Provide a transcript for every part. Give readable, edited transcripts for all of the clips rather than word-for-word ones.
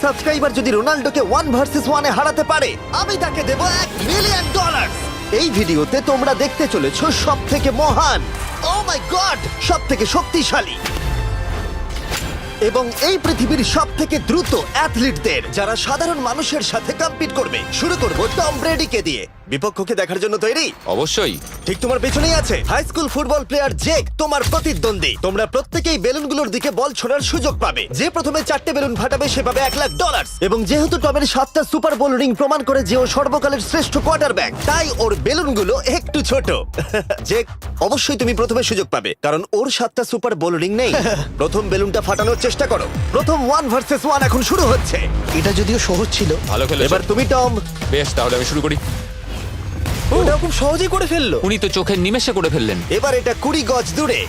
Subscriber যদি রোনাল্ডোকে 1 versus 1 এ হারাতে পারে আমি তাকে দেব $1 মিলিয়ন। এই ভিডিওতে তোমরা দেখতে চলেছো সবথেকে মহান, ও মাই গড, সবথেকে শক্তিশালী এবং এই পৃথিবীর সবথেকে দ্রুত অ্যাথলিটদের যারা সাধারণ মানুষের সাথে কম্পিট করবে। শুরু করব টম ব্রেডিকে দিয়ে। বিপক্ষকে দেখার জন্য তৈরি? অবশ্যই। ঠিক তোমার পেছনেই আছে high school football player Jake, তোমার প্রতিদ্বন্দ্বী। তোমরা প্রত্যেকেই বেলুনগুলোর দিকে বল ছোড়ার সুযোগ পাবে। যে প্রথমে 4টে বেলুন ফাটাবে সে পাবে $1,00,000। এবং যেহেতু টমের 7টা সুপার বোল রিং প্রমাণ করে যে ও সর্বকালের শ্রেষ্ঠ কোয়ার্টারব্যাক, তাই ওর বেলুনগুলো একটু ছোট। জেক, অবশ্যই তুমি প্রথমে সুযোগ পাবে কারণ ওর 7টা সুপার বোল রিং নেই। প্রথম বেলুনটা ফাটানোর চেষ্টা করো। প্রথম 1 ভার্সেস 1 এখন শুরু হচ্ছে। এটা যদিও সহজ ছিল। ভালো খেলেছো। এবার তুমি টম। বেশ, তাহলে আমি শুরু করি। ওটা খুব সহজেই করে ফেললো। উনি তো চোখের নিমেষে করে ফেললেন। এবার এটা 20 গজ দূরে।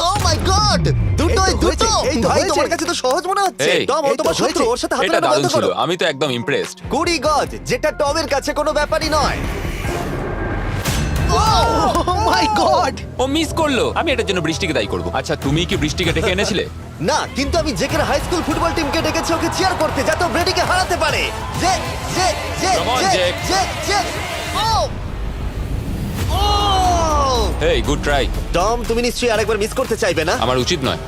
ও মাই গড, দুটোই দুটো। এই তো ভাই হয়েছে। তোমার কাছে তো সহজ মনে হচ্ছে। এই, টম, ও এই তো তোমার শত্রু, হয়েছে। ওর সাথে হাত এটা মেলানো দারুণ বন্ধ ছিল, করো। আমি তো একদম ইমপ্রেসড। 20 গজ, যেটা টমের কাছে কোনো ব্যাপারই নয়। ও মাই গড! ও মিস করলো। আমি এটার জন্য বৃষ্টিকে দায়ী করব। আচ্ছা, তুমি কি বৃষ্টিকে ডেকে এনেছিলে? না, কিন্তু আমি জেকের হাই স্কুল ফুটবল টিমকে ডেকেছি ওকে চিয়ার করতে, যাতে ও ব্রেডিকে হারাতে পারে। জে জে জে Come on, জে Jake. জে জে। ও ও হেই, গুড ট্রাই। টম, তুমি নিশ্চয়ই আরেকবার মিস করতে চাইবে না? আমার উচিত নয়।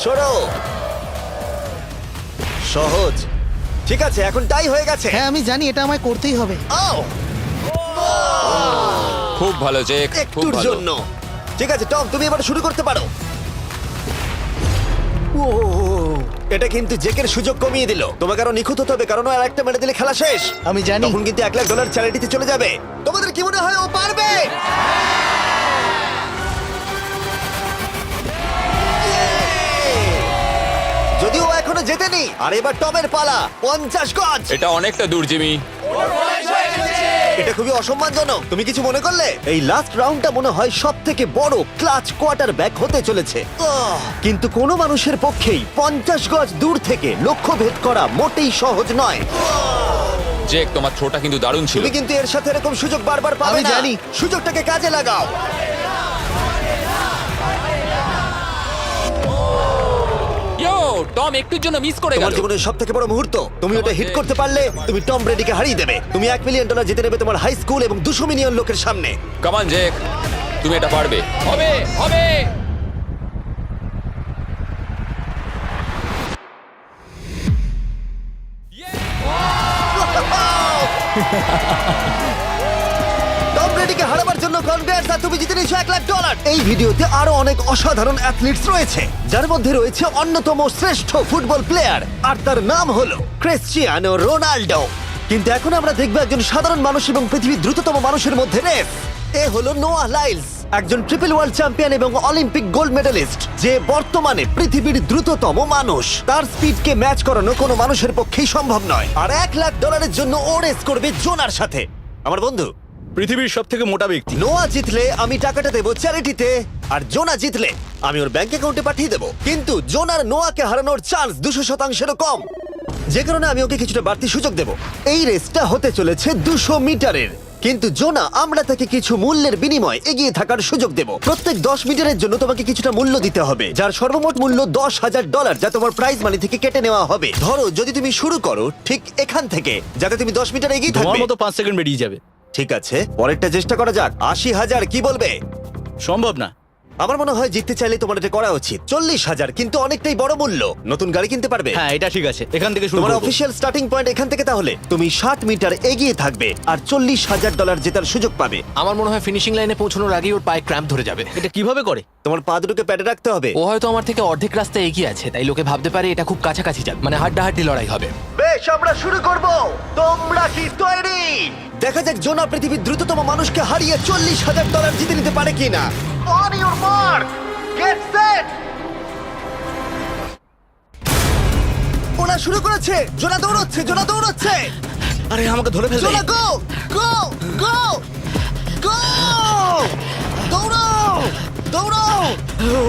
ছোড়ো। সহজ। ঠিক আছে, এখন টাই হয়ে গেছে। হ্যাঁ, আমি জানি এটা আমায় করতেই হবে। ও খুব ভালো জেক, খুব একটুর ভালো। জন্য। ঠিক আছে টম, তুমি এবার শুরু করতে পারো। ও, এটা কিন্তু জেকের সুযোগ কমিয়ে দিল। তোমাকে আরো নিখুঁত হতে হবে কারণ ও আর একটা মেরে দিলে খেলা শেষ। আমি জানি। তখন কিন্তু $1,00,000 চ্যারিটিতে চলে যাবে। তোমাদের কি মনে হয় ও পারবে? যদিও ও এখনো জেতেনি। আর এবার টমের পালা। 50 গজ। এটা অনেকটা দূর, জিমি। এটা খুবই অসম্মানজনক। তুমি কিছু মনে করলে? এই লাস্ট রাউন্ডটা মনে হয় সবথেকে বড় ক্লাচ কোয়ার্টারব্যাক হতে চলেছে। কিন্তু কোনো মানুষের পক্ষেই 50 গজ দূর থেকে লক্ষ্য ভেদ করা মোটেই সহজ নয়। জেক, তোমার থ্রোটা কিন্তু দারুণ ছিল। তুমি কিন্তু এর সাথে এরকম সুযোগ বারবার পাবে আমি না। জানি। সুযোগটাকে কাজে লাগাও। ইয়ো, টম একটুর জন্য মিস করে তোমার গেল। জীবনের সবথেকে বড় মুহূর্ত। তুমি ওটা হিট করতে পারলে তুমি টম ব্রেডিকে হারিয়ে দেবে। তুমি $1 মিলিয়ন জিতে নেবে তোমার হাই স্কুল এবং 200 মিলিয়ন লোকের সামনে। কাম অন জেক, তুমি এটা পারবে। হবে, হবে। টম ব্রেডিকে হারাবার জন্য কনগ্রেটস, আর তুমি জিতে নিয়েছো $1,00,000। এই ভিডিওতে আরো অনেক অসাধারণ অ্যাথলিটস রয়েছে, যার মধ্যে রয়েছে অন্যতম শ্রেষ্ঠ ফুটবল প্লেয়ার, আর তার নাম হলো ক্রিশ্চিয়ানো রোনাল্ডো। কিন্তু এখন আমরা দেখব একজন সাধারণ মানুষ এবং পৃথিবীর দ্রুততম মানুষের মধ্যে রেস। এ হলো নোয়াহ লাইলস, একজন ট্রিপল ওয়ার্ল্ড চ্যাম্পিয়ন এবং অলিম্পিক গোল্ড মেডেলিস্ট, যে বর্তমানে পৃথিবীর দ্রুততম মানুষ। তার স্পিডকে ম্যাচ করানো কোনো মানুষের পক্ষেই সম্ভব নয়। আর $1,00,000 জন্য ও রেস করবে জোনার সাথে, আমার বন্ধু। পৃথিবীর সব থেকে মোটা ব্যক্তি। নোয়া জিতলে আমি টাকাটা দেবো চ্যারিটিতে, আর জোনা জিতলে আমি ওর ব্যাংক অ্যাকাউন্টে পাঠিয়ে দেবো। কিন্তু জোনার নোয়াকে হারানোর চান্স 200%-এরও কম, যে কারণে আমি ওকে কিছুটা বাড়তি সুযোগ দেবো। এই রেসটা হতে চলেছে 200 মিটারের, কিন্তু জোনা আমরা তাকে কিছু মূল্যের বিনিময়ে এগিয়ে থাকার সুযোগ দেব। প্রত্যেক 10 মিটারের জন্য তোমাকে কিছুটা মূল্য দিতে হবে, যার সর্বমোট মূল্য $10,000, যা তোমার প্রাইজ মানি থেকে কেটে নেওয়া হবে। ধরো যদি তুমি শুরু করো ঠিক এখান থেকে, যাতে তুমি 10 মিটার এগিয়ে তোমার থাকবে। মতো 5 সেকেন্ড বেরিয়ে যাবে। ঠিক আছে, পরেরটা চেষ্টা করা যাক। 80,000, কি বলবে? সম্ভব না। আমার মনে হয় জিততে চাইলে তোমার এটা করা উচিত। 40,000 কিন্তু অনেকটাই বড় মূল্য। নতুন গাড়ি কিনতে পারবে। হ্যাঁ, এটা ঠিক আছে, এখান থেকে শুরু তোমার করব। অফিসিয়াল স্টার্টিং পয়েন্ট এখান থেকে। তাহলে তুমি 60 মিটার এগিয়ে থাকবে আর $40,000 জেতার সুযোগ পাবে। আমার মনে হয় ফিনিশিং লাইনে পৌঁছানোর আগেই ওর পায়ে ক্র্যাম্প ধরে যাবে। এটা কিভাবে করে? তোমার পা দুটোকে প্যাডে রাখতে হবে। ও হয়তো আমার থেকে অর্ধেক রাস্তা এগিয়ে আছে, তাই লোকে ভাবতে পারে এটা খুব কাছাকাছি যাবে, মানে হাড্ডাহাড্ডি লড়াই হবে। বেশ, আমরা শুরু করব। তোমরা কি তৈরি? দেখা যাক জোনা পৃথিবীর দ্রুততম মানুষকে হারিয়ে $40,000 জিতে নিতে পারে কিনা। On your mark, get set. ওরা শুরু করেছে। জোনা দৌড়চ্ছে, জোনা দৌড়চ্ছে। আরে আমাকে ধরে ফেলবে। জোনা গো গো গো গো! দৌড়াও দৌড়াও!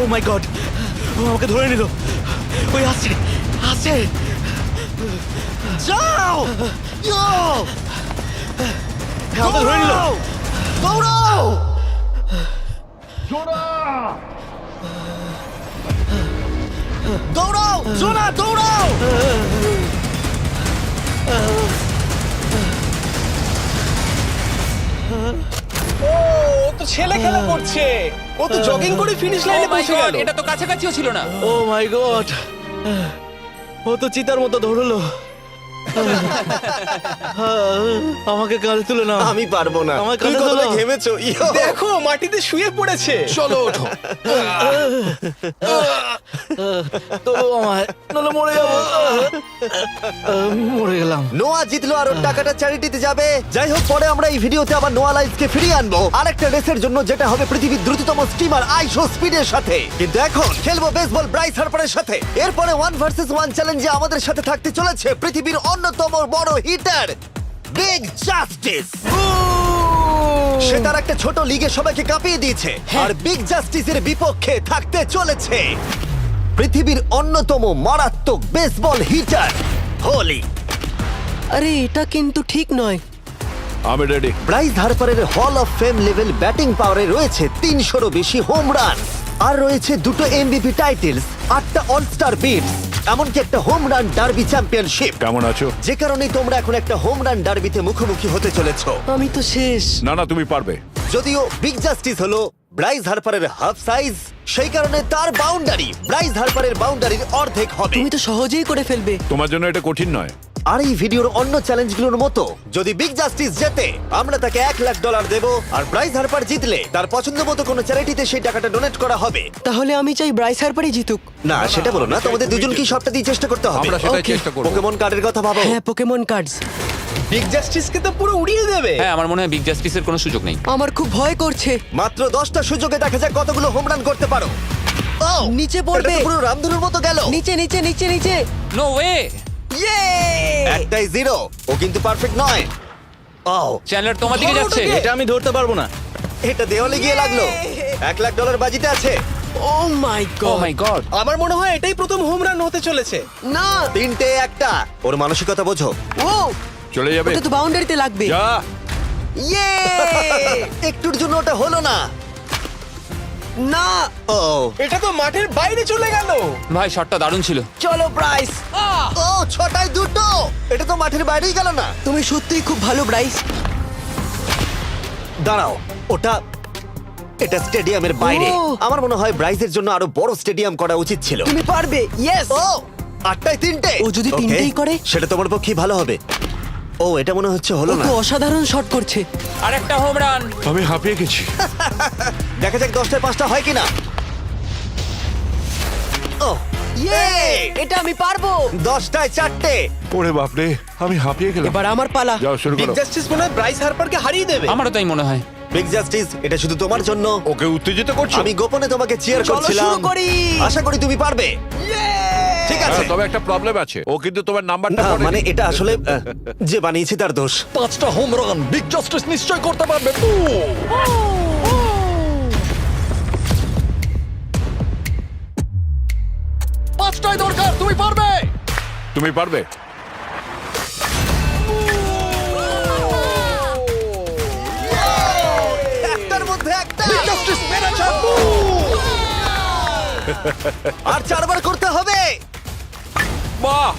ও মাই গড, ও আমাকে ধরে নিল। ওই আসছে, আসছে। যাও! ইয়ো! আমাকে ধরে নিল। দৌড়াও! দৌড়াও! জোনা দৌড়াও! ছেলে খেলা করছে। ও তো জগিং করে ফিনিশ Oh লাইনে my পৌঁছে God, গেল। এটা তো কাছাকাছিও ছিল না। ও মাই গড, ও তো চিতার মতো ধরলো। আমাকে কাঁধে তুলে নাও। আমি পারবো না। আমার তুমি কাঁধে কতটা তোলো। ঘেমেছো ইয়ো। দেখো মাটিতে শুয়ে পড়েছে। চলো ওঠো। তোলো আমায়, নাহলে মরে যাবো। মরে গেলাম। নোয়া জিতলো আর ওর টাকাটা চ্যারিটিতে যাবে। যাই হোক, পরে আমরা এই ভিডিওতে আবার নোয়া লাইফকে ফিরিয়ে আনবো আরেকটা রেসের জন্য, যেটা হবে পৃথিবীর দ্রুততম স্টিমার আইশো স্পিডের সাথে। কিন্তু এখন খেলবো বেসবল ব্রাইস হার্পারের সাথে। এরপরে 1 ভার্সেস 1 চ্যালেঞ্জে আমাদের সাথে থাকতে চলেছে পৃথিবীর অন্যতম বড় হিটার বিগ জাস্টিস। সে তার একটা ছোট লিগে সবাইকে কাঁপিয়ে দিয়েছে, আর বিগ জাস্টিসের বিপক্ষে থাকতে চলেছে পৃথিবীর অন্যতম মারাত্মক বেসবল হিটার হোলি। আরে এটা কিন্তু ঠিক নয়। আমি ready. Bryce হার্পারের hall of fame level batting পাওয়ারে রয়েছে 300-রও বেশি হোম রান, আর রয়েছে 2টো এমভিপি টাইটেলস, 8টা অলস্টার বিটস, এমনকি একটা হোম রান ডার্বি চ্যাম্পিয়নশিপ। কেমন আছো? যে কারণে তোমরা এখন একটা হোম রান ডার্বিতে মুখোমুখি হতে চলেছো। আমি তো শেষ। না না, তুমি পারবে। যদিও বিগ জাস্টিস হলো ব্রাইস হার্পারের হাফ সাইজ, সেই কারণে তার বাউন্ডারি ব্রাইস হার্পারের বাউন্ডারির অর্ধেক হবে। তুমি তো সহজেই করে ফেলবে। তোমার জন্য এটা কঠিন নয়। আর এই ভিডিওর অন্য চ্যালেঞ্জগুলোর মতো যদি বিগ জাস্টিস জেতে, আমরা তাকে $1,00,000 দেব, আর ব্রাইস হার্পার জিতলে তার পছন্দ মতো কোনো চ্যারিটিতে সেই টাকাটা ডোনেট করা হবে। তাহলে আমি চাই ব্রাইস হার্পারই জিতুক। না, সেটা বলো না, তোমাদের দুজনকেই সবটা দিয়ে চেষ্টা করতে হবে। আমরা সেটাই Okay. চেষ্টা করব। পোকেমন কার্ডের কথা ভাবো। হ্যাঁ, পোকেমন কার্ডস। বিগ জাস্টিসকে তো পুরো উড়িয়ে দেবে। হ্যাঁ, আমার মনে হয় বিগ জাস্টিসের কোনো সুযোগ নেই। আমার খুব ভয় করছে। মাত্র 10টা সুযোগে দেখা যাক কতগুলো হোম রান করতে পারো। ও, নিচে এটা পড়বে। তো পুরো রামধনুর মতো গেল। নিচে নিচে নিচে নিচে। No way. ইয়ে! একটাই জিরো, ও কিন্তু পারফেক্ট নয়। ও, চ্যানেলার তোমার দিকে যাচ্ছে। এটা আমি ধরতে পারবো না। এটা দেওয়ালে গিয়ে লাগলো। $1,00,000 বাজিতে আছে। ও মাই ও গড। মাই গড। আমার মনে হয় এটাই প্রথম হোম রান হতে চলেছে। না। 3টে একটা। ওর মানসিকতা বোঝো। ও, চলে যাবে। ওটা তো বাউন্ডারিতে লাগবে। যা। ইয়ে! একটুর জন্য ওটা হলো না। না। ও, এটা তো মাঠের বাইরে চলে গেল। ভাই শটটা দারুণ ছিল। চলো ব্রাইস। ও, 6টায় 2টো। এটা তো মাঠের বাইরেই গেল না। তুমি সত্যিই খুব ভালো ব্রাইস। দাঁড়াও, এটা স্টেডিয়ামের বাইরে। ও। আমার মনে হয় ব্রাইজের জন্য আরো বড় স্টেডিয়াম করা উচিত ছিল। তুমি পারবে। ইয়েস। ও, 8টায় 3টে। ও যদি Okay, তিনটেই করে? সেটা তোমার পক্ষে ভালো হবে। ও, এটা মনে হচ্ছে ও হলো না। তো অসাধারণ শট করছে। আর একটা হোম রান। আমি হাঁপিয়ে গেছি। দেখা যাক 10টায় 5টা হয় কিনা। ও, ইয়ে! এটা আমি পারবো। 10টায় 4টে। ওরে বাপরে, আমি হাঁপিয়ে গেলাম। এবার আমার পালা। যাও শুরু বিগ করো। জাস্টিস মনে হয় ব্রাইস হার্পারকে হারিয়ে দেবে। আমারও তাই মনে হয়। বিগ জাস্টিস, এটা শুধু তোমার জন্য। ওকে উত্তেজিত করছো? আমি গোপনে তোমাকে চিয়ার চলো করছিলাম। শুরু করি। আশা করি তুমি পারবে। ঠিক আছে। হ্যাঁ, তবে একটা প্রবলেম আছে, ও কিন্তু তোমার নাম্বারটা না, পড়েনি। মানে এটা আসলে যে বানিয়েছে তার দোষ। 5টা হোম রান বিগ জাস্টিস নিশ্চয় করতে পারবে। পাঁচটাই দরকার, তুমি পারবে। তুমি পারবে। একটার মধ্যে একটা। জাস্টিস মেরেছে। আর 4বার করতে হবে। বাহ,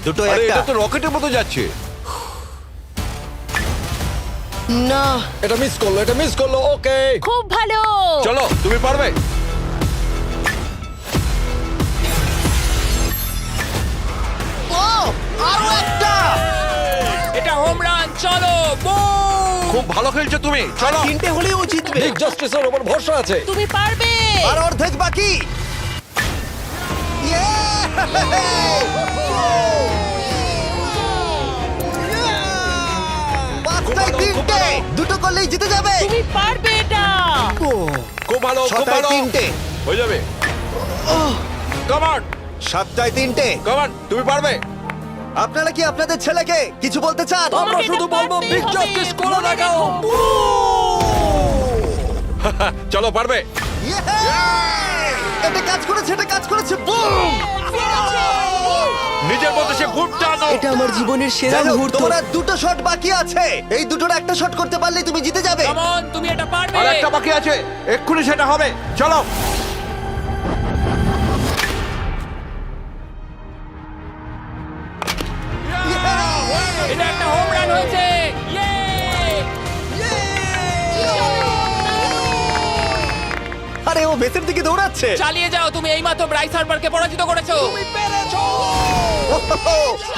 দুটো আরে একটা। এটা তো রকেটের মতো যাচ্ছে। না। এটা মিস করলো, এটা মিস করলো। ওকে, খুব ভালো। চলো, তুমি পারবে। ও, আরো একটা। এটা হোম রান। চলো boom! খুব ভালো খেলছো তুমি, চলো। 3টে হলেও ও জিতবে। বিগ জাস্টিসের উপর ভরসা আছে। তুমি পারবে। আর অর্ধেক বাকি। পাঁচটায় 3টে। দুটো করলেই জিতে যাবে। তুমি পারবে এটা। খুব ভালো, খুব 6টায় ভালো। 3টে। হয়ে যাবে। কামান, 7টায় 3টে। কামান, তুমি পারবে। আপনারা কি আপনাদের ছেলেকে কিছু বলতে চান? আমরা তোমাকে শুধু এটা বলবো পারতেই বিগ হবে, জাস্টিস করে মনে দেখাও। রেখো। চলো, পারবে। এটা কাজ করেছে, এটা কাজ করেছে। বুম! নিজের মধ্যে সে খুব টানো। এটা আমার জীবনের সেরা যাই হোক, মুহূর্ত। তোমার আর 2টো শট বাকি আছে। এই দুটোর একটা শট করতে পারলেই তুমি জিতে যাবে। Come on, তুমি এটা পারবে। আর একটা বাকি আছে, এক্ষুনি সেটা হবে। চলো। এটা একটা হোম রান হয়েছে। Yay! আরে ও বেসের দিকে দৌড়াচ্ছে। চালিয়ে যাও, তুমি এইমাত্র ব্রাইস হার্বারকে পরাজিত করেছো।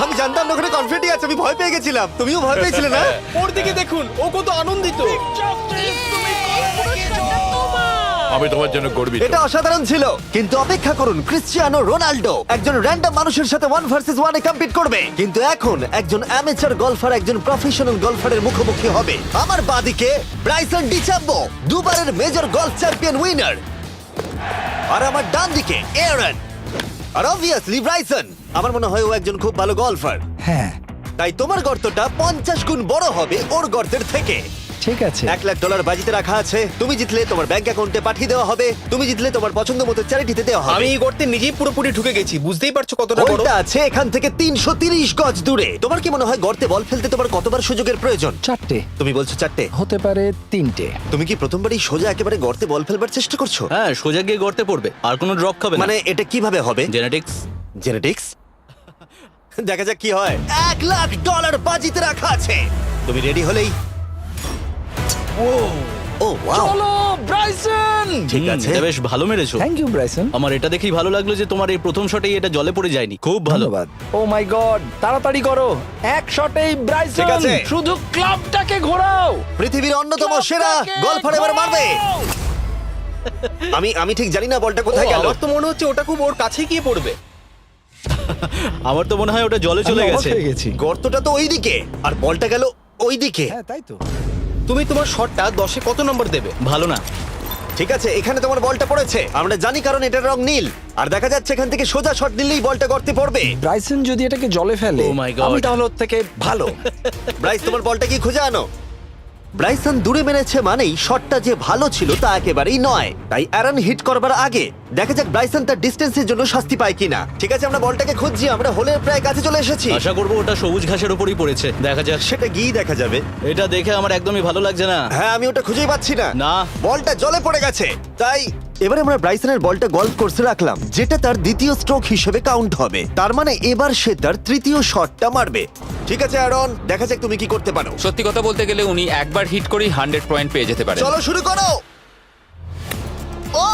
আমি জানতাম না ওখানে কনফিডেন্ট আছে, আমি ভয় পেয়ে গেছিলাম। তুমিও ভয় পেয়েছিলে না? ওর দিকে দেখুন, ও কত আনন্দিত। আমি তোমার জন্য গর্বিত। এটা অসাধারণ ছিল, কিন্তু অপেক্ষা করুন, ক্রিশ্চিয়ানো রোনাল্ডো একজন র্যান্ডম মানুষের সাথে 1 ভার্সেস 1 এ কম্পিট করবে, কিন্তু এখন একজন অ্যামেচার গলফার একজন প্রফেশনাল গলফারের মুখোমুখি হবে। আমার বাদিকে ব্রাইসন ডিচাম্বো, দুবারের মেজর গলফ চ্যাম্পিয়ন উইনার, আর আমার ডান দিকে এরন। আর অবভিয়াসলি ব্রাইসন, আমার মনে হয় ও একজন খুব ভালো গলফার। হ্যাঁ তাই তোমার গর্তটা 50 গুণ বড় হবে ওর গর্তের থেকে। ঠিক আছে। $1,00,000 বাজিতে রাখা আছে। তুমি জিতলে তোমার ব্যাংক অ্যাকাউন্টে পাঠিয়ে দেওয়া হবে, তুমি জিতলে তোমার পছন্দ মতো চ্যারিটিতে দেওয়া হবে। আমি এই গর্তে নিজেই পুরোপুরি ঢুকে গেছি, বুঝতেই পারছো কতটা বড়। ওইটা আছে এখান থেকে 330 গজ দূরে। তোমার কি মনে হয় গর্তে বল ফেলতে তোমার কতবার সুযোগের প্রয়োজন? 4টে তুমি বলছো 4টে, হতে পারে 3টে। তুমি কি প্রথমবারই সোজা একেবারে গর্তে বল ফেলবার চেষ্টা করছো? হ্যাঁ, সোজা গিয়ে গর্তে পড়বে, আর কোনো ড্রপ খাবে না। মানে এটা কিভাবে হবে? জেনেটিক্স। জেনেটিক্স? দেখা যাক কি হয়। $1,00,000 বাজিতে রাখা আছে। তুমি রেডি হলেই ও ওয়াও, চলো ব্রাইসন। ঠিক আছে। এটা বেশ ভালো মেরেছো। Thank you Bryson. আমার এটা দেখেই ভালো লাগলো যে তোমার এই প্রথম শটেই এটা জলে পড়ে যায়নি। খুব ভালো। ধন্যবাদ। ও মাই গড, তাড়াতাড়ি করো, এক শটেই ব্রাইসন। ঠিক আছে। শুধু ক্লাবটাকে ঘোরাও। পৃথিবীর অন্যতম সেরা গলফার এবার মারবে। আমি ঠিক জানি না বলটা কোথায় গেল। আমার তো মনে হচ্ছে ওটা খুব ওর কাছে গিয়ে পড়বে। আমার তো মনে হয় ওটা জলে চলে আমি অবাক গেছে। হয়ে গেছি। গর্তটা তো ওইদিকে আর বলটা গেল ওইদিকে। হ্যাঁ তাই তো। তুমি তোমার শটটা 10-এ কত নম্বর দেবে? ভালো না। ঠিক আছে, এখানে তোমার বলটা পড়েছে, আমরা জানি কারণ এটার রং নীল। আর দেখা যাচ্ছে এখান থেকে সোজা শট নিলেই বলটা গর্তে পড়বে। ব্রাইসন যদি এটাকে জলে ফেলে, Oh my God. আমি তাহলে ওর থেকে ভালো। ব্রাইস, তোমার বলটা কি খুঁজে আনো। ব্রাইসন দূরে মেরেছে মানেই শটটা যে ভালো ছিল তা একেবারেই নয়। তাই অ্যারন হিট করবার আগে দেখা যাক ব্রাইসন তার ডিস্টেন্সের জন্য শাস্তি পায় কিনা। ঠিক আছে, আমরা বলটাকে খুঁজছি, আমরা হোলের প্রায় কাছে চলে এসেছি। আশা করবো ওটা সবুজ ঘাসের উপরই পড়েছে। দেখা যাক। সেটা গিয়ে দেখা যাবে। এটা দেখে আমার একদমই ভালো লাগছে না। হ্যাঁ, আমি ওটা খুঁজেই পাচ্ছি না। না। বলটা জলে পড়ে গেছে। তাই এবারে আমরা ব্রাইসনের বলটা গলফ কোর্সে রাখলাম, যেটা তার দ্বিতীয় স্ট্রোক হিসেবে কাউন্ট হবে। তার মানে এবার সে তার তৃতীয় শটটা মারবে। ঠিক আছে অ্যারন, দেখা যাক তুমি কি করতে পারো। সত্যি কথা বলতে গেলে উনি একবার হিট করেই 100 পয়েন্ট পেয়ে যেতে পারেন। চলো শুরু করো। ও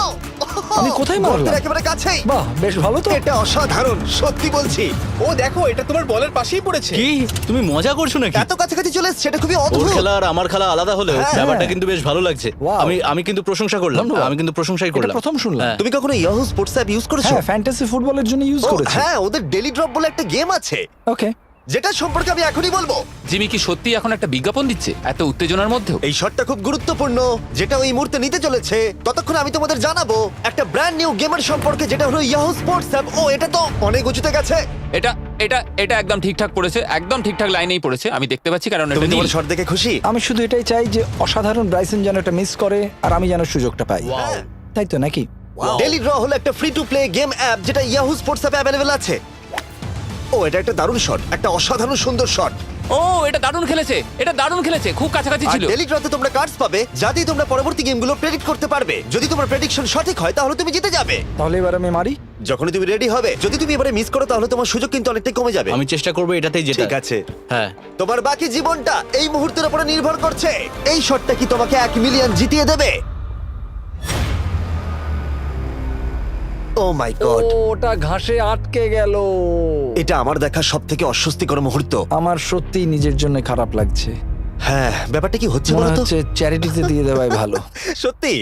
আমি কোথায় মারলাম? গর্তের একেবারে কাছেই। বাহ, বেশ ভালো তো। এটা অসাধারণ, সত্যি বলছি। ও দেখো, এটা তোমার বলের পাশেই পড়েছে। কি তুমি মজা করছো নাকি? এত কাছাকাছি চলে এসেছে, সেটা খুবই ওর অদ্ভুত। খেলা আর আমার খেলা আলাদা হলেও হ্যাঁ। ব্যাপারটা কিন্তু বেশ ভালো লাগছে। Wow. আমি কিন্তু প্রশংসা করলাম। ধন্যবাদ। আমি কিন্তু প্রশংসাই এটা করলাম। প্রথম শুনলাম। হ্যাঁ। তুমি কখনো ইয়াহু স্পোর্টস অ্যাপ ইউজ করেছো? হ্যাঁ, ফ্যান্টাসি ফুটবলের জন্য ইউজ ও, করেছি। হ্যাঁ, ওদের ডেলি ড্রপ বলে একটা গেম আছে, ওকে। যেটা সম্পর্কে আমি এখনই বলবো। জিমি কি সত্যি এখন একটা বিজ্ঞাপন দিচ্ছে এত উত্তেজনার মধ্যেও? এই শটটা খুব গুরুত্বপূর্ণ, যেটা ওই মুহূর্তে নিতে চলেছে। ততক্ষণ আমি তোমাদের জানাবো একটা ব্র্যান্ড নিউ গেমের সম্পর্কে, যেটা হলো ইয়াহু স্পোর্টস অ্যাপ। ও, এটা তো অনেক উঁচুতে গেছে। এটা এটা এটা একদম ঠিকঠাক পড়েছে, একদম ঠিকঠাক লাইনেই পড়েছে। আমি দেখতে পাচ্ছি কারণ তুমি এটা তোমার নীল। শট দেখে খুশি? আমি শুধু এটাই চাই যে অসাধারণ ব্রাইসন যেন এটা মিস করে আর আমি যেন সুযোগটা পাই। হ্যাঁ। তাই তো নাকি? ডেলি ড্র হলো একটা free to play game app, যেটা ইয়াহু স্পোর্টস অ্যাপে অ্যাভেলেবল আছে। ও, এটা একটা দারুণ শট, একটা অসাধারণ সুন্দর শট। ও, এটা দারুণ খেলেছে, এটা দারুণ খেলেছে, খুব কাছাকাছি আর ছিল। ডেলি ড্রতে তোমরা কার্ডস পাবে, যাতে তোমরা পরবর্তী গেমগুলো প্রেডিক্ট করতে পারবে। যদি তোমার প্রেডিকশন সঠিক হয় তাহলে তুমি জিতে যাবে। তাহলে এবার আমি মারি। যখনই তুমি রেডি হবে, যদি তুমি এবারে মিস করো তাহলে তোমার সুযোগ কিন্তু অনেকটাই কমে যাবে। আমি চেষ্টা করবো এটাতেই যেটা। ঠিক আছে, হ্যাঁ। তোমার বাকি জীবনটা এই মুহূর্তের উপরে নির্ভর করছে। এই শটটা কি তোমাকে 1 মিলিয়ন জিতিয়ে দেবে? ও মাই গড, ওটা ঘাসে আটকে গেল। এটা আমার দেখা সবথেকে অস্বস্তিকর মুহূর্ত। আমার সত্যিই নিজের জন্য খারাপ লাগছে। হ্যাঁ, ব্যাপারটা কি হচ্ছে মনে বলো তো? হচ্ছে চ্যারিটিতে দিয়ে দেওয়াই ভালো। সত্যি।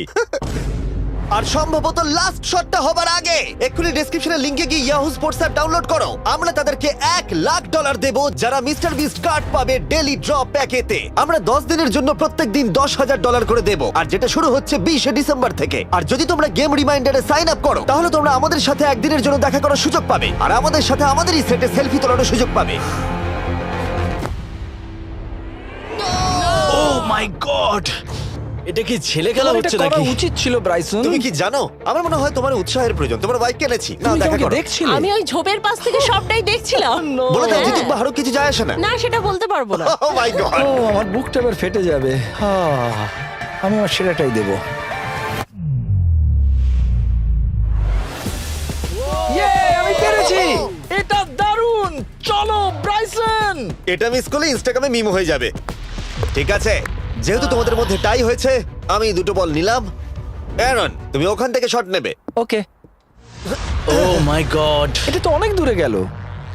আর সম্ভবত লাস্ট শটটা হবার আগে এক্ষুনি ডেসক্রিপশনের লিংকে গিয়ে ইয়াহু স্পোর্টস অ্যাপ ডাউনলোড করো। আমরা তাদেরকে $1,00,000 দেব যারা মিস্টার বিস্ট কার্ড পাবে ডেলি ড্র প্যাকেতে। আমরা 10 দিনের জন্য প্রত্যেক দিন $10,000 করে দেব, আর যেটা শুরু হচ্ছে 20শে ডিসেম্বর থেকে। আর যদি তোমরা গেম রিমাইন্ডারে সাইন আপ করো তাহলে তোমরা আমাদের সাথে একদিনের জন্য দেখা করার সুযোগ পাবে, আর আমাদের সাথে আমাদেরই সেটে সেলফি তোলার সুযোগ পাবে। ও মাই গড, এটা কি ছেলে খেলা তোমার এটা হচ্ছে করা নাকি? উচিত ছিল ব্রাইসন। তুমি কি জানো, আমার মনে হয় তোমার উৎসাহের প্রয়োজন। তোমার বাইক কিনেছি, না তুমি দেখা কাউকে করো। দেখছিলে? আমি ওই ঝোপের পাশ থেকে সবটাই দেখছিলাম। বলে দাও হ্যাঁ। জিতুক বা হারুক, কিছু যায় আসে না। না, সেটা বলতে পারবো না। ও মাই গড, ও, আমার বুকটা এবার ফেটে যাবে। আমি আমার সেরাটাই দেব। আমি পেরেছি। এটা দারুণ। চলো ব্রাইসন। এটা মিস করলে ইনস্টাগ্রামে মিম হয়ে যাবে। ঠিক আছে, যেহেতু তোমাদের মধ্যে টাই হয়েছে, আমি 2টো বল নিলাম অ্যারন তুমি ওখান থেকে শট নেবে। ওকে, ও মাই গড। এটা তো অনেক দূরে গেল।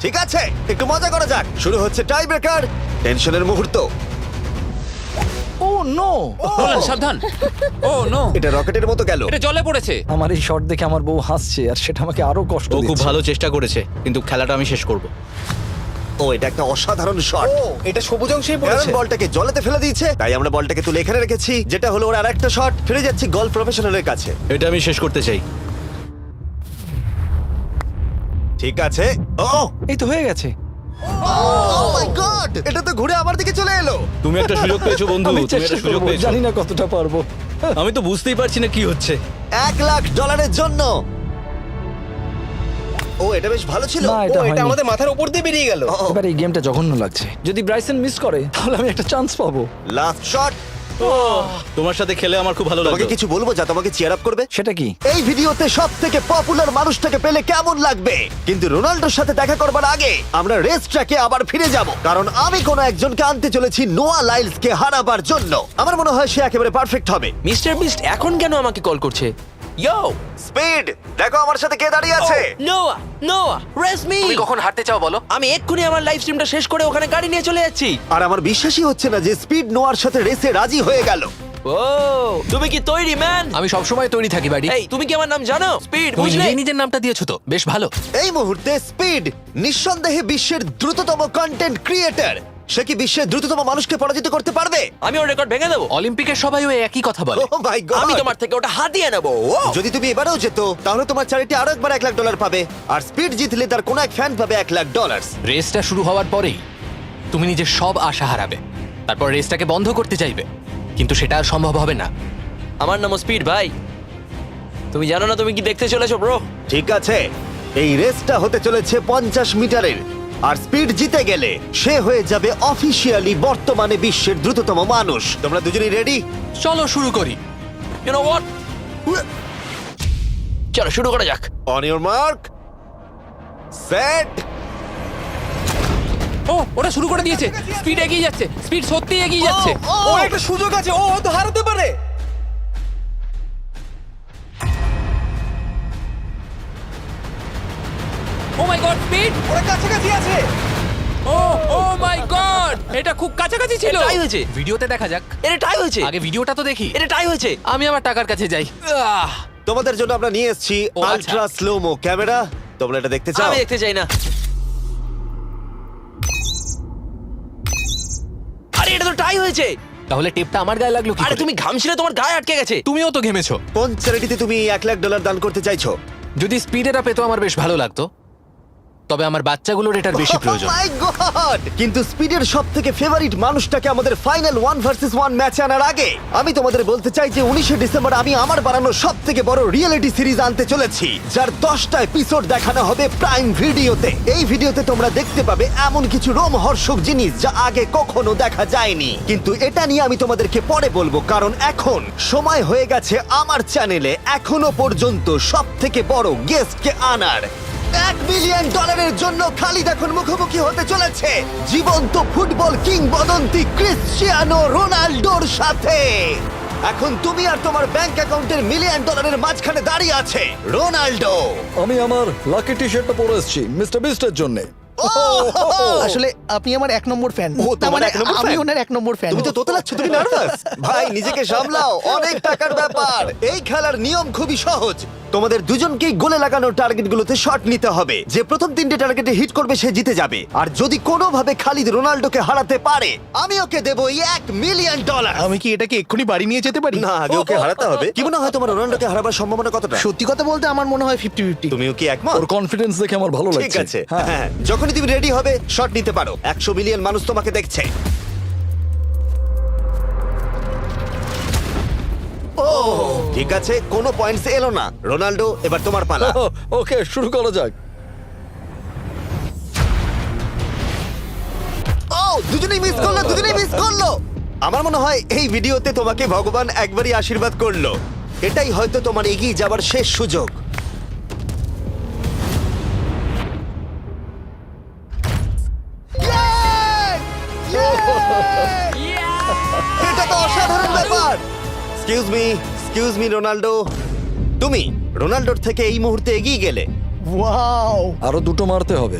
ঠিক আছে, একটু মজা করা যাক। শুরু হচ্ছে টাই ব্রেকার, টেনশনের মুহূর্ত। ও নো, নোলান সাবধান। ও নো, এটা রকেটের মতো গেল। এটা জলে পড়েছে। আমার এই শট দেখে আমার বউ হাসছে আর সেটা আমাকে আরো কষ্ট ও খুব দিচ্ছে। ভালো চেষ্টা করেছে, কিন্তু খেলাটা আমি শেষ করব। ও এটা একটা অসাধারণ শট। ও এটা সবুজ অংশেই অ্যারন পড়েছে। বলটাকে জলেতে ফেলে দিয়েছে, তাই আমরা বলটাকে তুলে এখানে রেখেছি, যেটা হলো ওর আরেকটা শট। ফিরে যাচ্ছি গলফ প্রফেশনালের কাছে। এটা আমি শেষ করতে চাই। ঠিক আছে। ও এই তো হয়ে গেছে। মাই গড, এটা তো ঘুরে আমার দিকে চলে এলো। তুমি একটা সুযোগ পেয়েছো বন্ধু, আমি তুমি চেষ্টা একটা সুযোগ করবো, পেয়েছো। জানি না কতটা পারবো। আমি তো বুঝতেই পারছি না কি হচ্ছে। $1,00,000 জন্য। ও এটা বেশ ভালো ছিল। না, ও এটা এটা হয়নি। আমাদের মাথার উপর দিয়ে বেরিয়ে গেল। এবার এই গেমটা জঘন্য লাগছে। যদি ব্রাইসন মিস করে তাহলে আমি একটা চান্স পাবো। Last shot. তোমার সাথে খেলে আমার খুব ভালো তোমাকে লাগলো। কিছু বলবো যা তোমাকে চিয়ার আপ করবে? সেটা কি? এই ভিডিওতে সবথেকে পপুলার মানুষটাকে পেলে কেমন লাগবে? কিন্তু রোনাল্ডোর সাথে দেখা করবার আগে আমরা রেস ট্র্যাকে আবার ফিরে যাব, কারণ আমি কোনো একজনকে আনতে চলেছি নোয়া লাইলসকে হারাবার জন্য। আমার মনে হয় সে একেবারে পারফেক্ট হবে। মিস্টার বিস্ট এখন কেন আমাকে কল করছে? ইয়ো স্পিড, দেখো আমার সাথে কে দাঁড়িয়ে আছে। নোয়া, নোয়া রেস মি। তুমি কখন হাঁটতে চাও বলো? আমি এক্ষুনি আমার লাইভ স্ট্রিমটা শেষ করে ওখানে গাড়ি নিয়ে চলে যাচ্ছি। আর আমার বিশ্বাসই হচ্ছে না যে স্পিড নোয়ার সাথে রেসে রাজি হয়ে গেল। ও তুমি কি তৈরি ম্যান? আমি সব সময় তৈরি থাকি বাড়ি। এই তুমি কি আমার নাম জানো? স্পিড, তুমি বুঝলে? নিজেই নিজের নামটা দিয়েছো তো, বেশ ভালো। এই মুহূর্তে স্পিড নিঃসন্দেহে বিশ্বের দ্রুততম কন্টেন্ট ক্রিয়েটর। সে কি বিশ্বের দ্রুততম মানুষকে পরাজিত করতে পারবে? আমি ওর রেকর্ড ভেঙে দেবো। অলিম্পিকের সবাই ওই একই কথা বলে। Oh my God! আমি তোমার থেকে ওটা হাতিয়ে নেবো। যদি তুমি এবারেও যেত তাহলে তোমার চ্যারিটি আরো একবার $1,00,000 পাবে, আর স্পিড জিতলে তার কোনো এক ফ্যান পাবে $1,00,000। রেসটা শুরু হওয়ার পরেই তুমি নিজের সব আশা হারাবে, তারপর রেসটাকে বন্ধ করতে চাইবে, কিন্তু সেটা আর সম্ভব হবে না। আমার নাম স্পিড ভাই। তুমি জানো না তুমি কি দেখতে চলেছো ব্রো? ঠিক আছে, এই রেসটা হতে চলেছে 50 মিটারের, আর স্পিড জিতে গেলে সে হয়ে যাবে অফিসিয়ালি বর্তমানে বিশ্বের দ্রুততম মানুষ। তোমরা দুজনেই রেডি? চলো শুরু করি। You know what? চলো শুরু করা যাক। On your mark, set. ও ওরা শুরু করে দিয়েছে। স্পিড এগিয়ে যাচ্ছে, স্পিড সত্যিই এগিয়ে যাচ্ছে। ও একটা সুযোগ আছে, ও হয়তো হারাতে পারে। ও মাই গড, স্পিড! ওরা কাছাকাছি আছে। ও ও মাই গড, এটা খুব কাছাকাছি ছিল। এটা টাই হয়েছে। ভিডিওতে দেখা যাক। এটা টাই হয়েছে। আগে ভিডিওটা তো দেখি। এটা টাই হয়েছে। আমি আমার টাকার কাছে যাই। তোমাদের জন্য আমরা নিয়ে এসেছি ও, আচ্ছা। Ultra slomo camera. তোমরা এটা দেখতে চাও? আমি দেখতে চাই না। আরে এটা তো টাই হয়েছে। তাহলে টেপটা আমার গায়ে লাগলো কি আরে করে? তুমি ঘামছিলে, তোমার গায়ে আটকে গেছে। তুমিও তো ঘেমেছো। কোন চ্যারিটিতে তুমি $1,00,000 দান করতে চাইছো? যদি স্পিড এটা পেতো আমার বেশ ভালো লাগতো, তবে আমার বাচ্চাগুলোর এটার বেশি প্রয়োজন। Oh my God! কিন্তু স্পিডের সবথেকে ফেভারিট মানুষটাকে আমাদের ফাইনাল 1 ভার্সেস 1 ম্যাচে আনার আগে আমি তোমাদের বলতে চাই যে 19শে ডিসেম্বর আমি আমার বানানো সবথেকে বড় রিয়েলিটি সিরিজ আনতে চলেছি, যার 10টা এপিসোড দেখানো হবে প্রাইম ভিডিওতে। এই ভিডিওতে তোমরা দেখতে পাবে এমন কিছু রোমহর্ষক জিনিস যা আগে কখনো দেখা যায়নি, কিন্তু এটা নিয়ে আমি তোমাদেরকে পরে বলবো, কারণ এখন সময় হয়ে গেছে আমার চ্যানেলে এখনো পর্যন্ত সবথেকে বড় গেস্টকে আনার। $1 বিলিয়ন জন্য খালিদ এখন মুখোমুখি হতে চলেছে জীবন্ত ফুটবল কিংবদন্তি ক্রিশ্চিয়ানো রোনাল্ডোর সাথে। এখন তুমি আর তোমার ব্যাংক অ্যাকাউন্টের $1 মিলিয়ন মাঝখানে দাঁড়িয়ে আছে রোনাল্ডো। আমি আমার লাকি টি শার্টটা পরে এসেছি মিস্টার বিস্টের জন্য। আসলে আপনি আমার 1 নম্বর ফ্যান। ও, তোমার এক নম্বর আমি fan? ওনার 1 নম্বর ফ্যান। তুমি তো তোতলাচ্ছ, তুমি নার্ভাস? ভাই নিজেকে সামলাও, অনেক টাকার ব্যাপার। এই খেলার নিয়ম খুবই সহজ। তোমাদের দুজনকেই গোলে লাগানো টার্গেটগুলোতে শট নিতে হবে। যে প্রথম 3টে টার্গেটে হিট করবে সে জিতে যাবে, আর যদি কোনোভাবে খালিদ রোনাল্ডোকে হারাতে পারে আমি ওকে দেবো $1 মিলিয়ন। আমি কি এটাকে এক্ষুনি বাড়ি নিয়ে যেতে পারি? না, আগে ওকে হারাতে হবে। কি মনে হয় তোমার রোনাল্ডোকে হারাবার সম্ভাবনা কতটা? সত্যি কথা বলতে আমার মনে হয় 50-50। তুমিও কি একমত? ওর কনফিডেন্স দেখে আমার ভালো লাগছে। ঠিক আছে, হ্যাঁ। হ্যাঁ, যখনই তুমি রেডি হবে শট নিতে পারো। 100 মিলিয়ন মানুষ তোমাকে দেখছে। ও ঠিক আছে, কোনো পয়েন্টস এলো না। রোনাল্ডো, এবার তোমার পালা। ওকে, শুরু করা যাক। ও দুজনেই মিস করলো, দুজনেই মিস করলো। আমার মনে হয় এই ভিডিওতে তোমাকে ভগবান একবারই আশীর্বাদ করলো। এটাই হয়তো তোমার এগিয়ে যাবার শেষ সুযোগ। এটা তো অসাধারণ ব্যাপার। Excuse me, excuse me Ronaldo, তুমি রোনাল্ডোর থেকে এই মুহূর্তে এগিয়ে গেলে। ওয়াও, আরো দুটো মারতে হবে।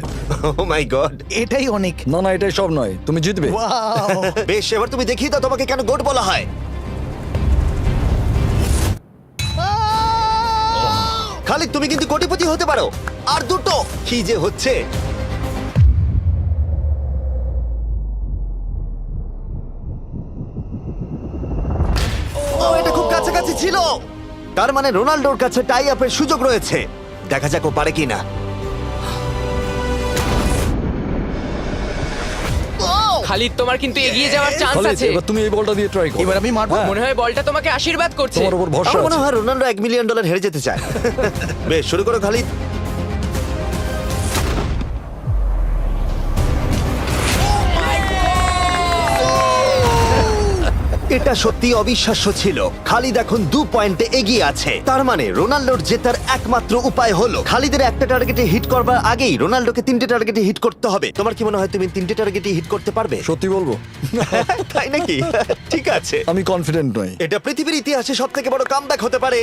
ও মাই গড। এটাই অনেক। না না, এটাই সব নয়, তুমি জিতবে। ওয়াও, বেশ, এবার তুমি দেখিয়ে দাও তোমাকে কেন গোট বলা হয়। খালিদ, তুমি কিন্তু কোটিপতি হতে পারো। আর দুটো কি যে হচ্ছে। ও, এটা খুব কাছাকাছি ছিল। তার মানে রোনাল্ডোর কাছে টাই আপের সুযোগ রয়েছে। দেখা যাক ও পারে কিনা। খালিদ, তোমার কিন্তু এগিয়ে যাওয়ার চান্স খালিদ, আছে। এবার তুমি এই বলটা দিয়ে ট্রাই করো। এবার আমি মারবো। হ্যাঁ, মনে হয় বলটা তোমাকে আশীর্বাদ করছে। তোমার উপর ভরসা আমার মনে আছে। হয় রোনাল্ডো $1 মিলিয়ন হেরে যেতে চায়। বেশ, শুরু করো খালিদ। এটা সত্যি অবিশ্বাস্য ছিল। খালিদ এখন 2 পয়েন্টে এগিয়ে আছে। তার মানে রোনাল্ডোর জেতার একমাত্র উপায় হলো খালিদের একটা টার্গেটে হিট করবার আগেই রোনাল্ডোকে 3টে টার্গেটে হিট করতে হবে। তোমার কি মনে হয় তুমি 3টে টার্গেটে হিট করতে পারবে? সত্যি বলবো, তাই নাকি? ঠিক আছে। আমি কনফিডেন্ট নই। এটা পৃথিবীর ইতিহাসে সবথেকে বড় কামব্যাক হতে পারে।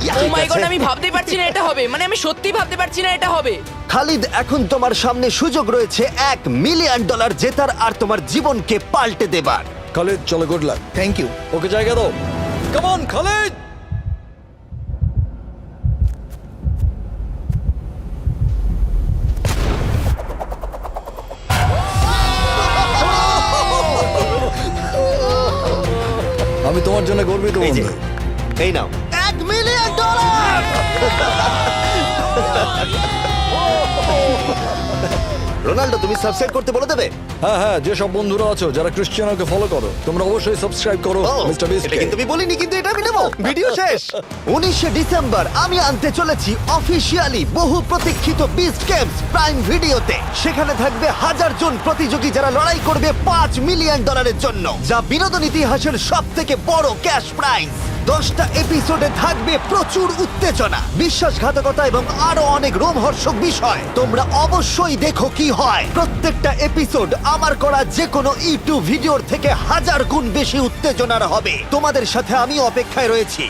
Yes! ও মাই ঠিক গড, আছে। আমি ভাবতেই পারছি না এটা হবে। মানে আমি সত্যি ভাবতে পারছি না এটা হবে। খালিদ, এখন তোমার সামনে সুযোগ রয়েছে $1 মিলিয়ন জেতার আর তোমার জীবনকে পাল্টে দেবার। খালিদ, চলো, good luck. Thank you. Okay জায়গা দাও। Come on Khalid. আমি তোমার জন্য গর্বিত এই যে, বন্ধু। এই নাও $1 মিলিয়ন। রোনাল্ডো, তুমি সাবস্ক্রাইব করতে বলে দেবে? হ্যাঁ হ্যাঁ, যে সব বন্ধুরা আছো যারা ক্রিশ্চিয়ানোকে ফলো করো, তোমরা অবশ্যই সাবস্ক্রাইব করো ও, মিস্টার বিস্ট। এটা কিন্তু আমি বলিনি, কিন্তু এটা আমি নেবো। ভিডিও শেষ। 19শে ডিসেম্বর আমি আনতে চলেছি অফিসিয়ালি বহু প্রতীক্ষিত বিস্ট গেমস প্রাইম ভিডিওতে। সেখানে থাকবে 1000 জন প্রতিযোগী যারা লড়াই করবে $5 মিলিয়ন জন্য, যা বিনোদন ইতিহাসের সবথেকে বড় ক্যাশ প্রাইজ। 10টা এপিসোডে থাকবে প্রচুর উত্তেজনা, বিশ্বাসঘাতকতা এবং আরো অনেক রোমহর্ষক বিষয়। তোমরা অবশ্যই দেখো কি হয়। প্রত্যেকটা এপিসোড আমার করা যে কোনো ইউটিউব ভিডিওর থেকে 1000 গুণ বেশি উত্তেজনার হবে। তোমাদের সাথে আমি অপেক্ষায় রয়েছি।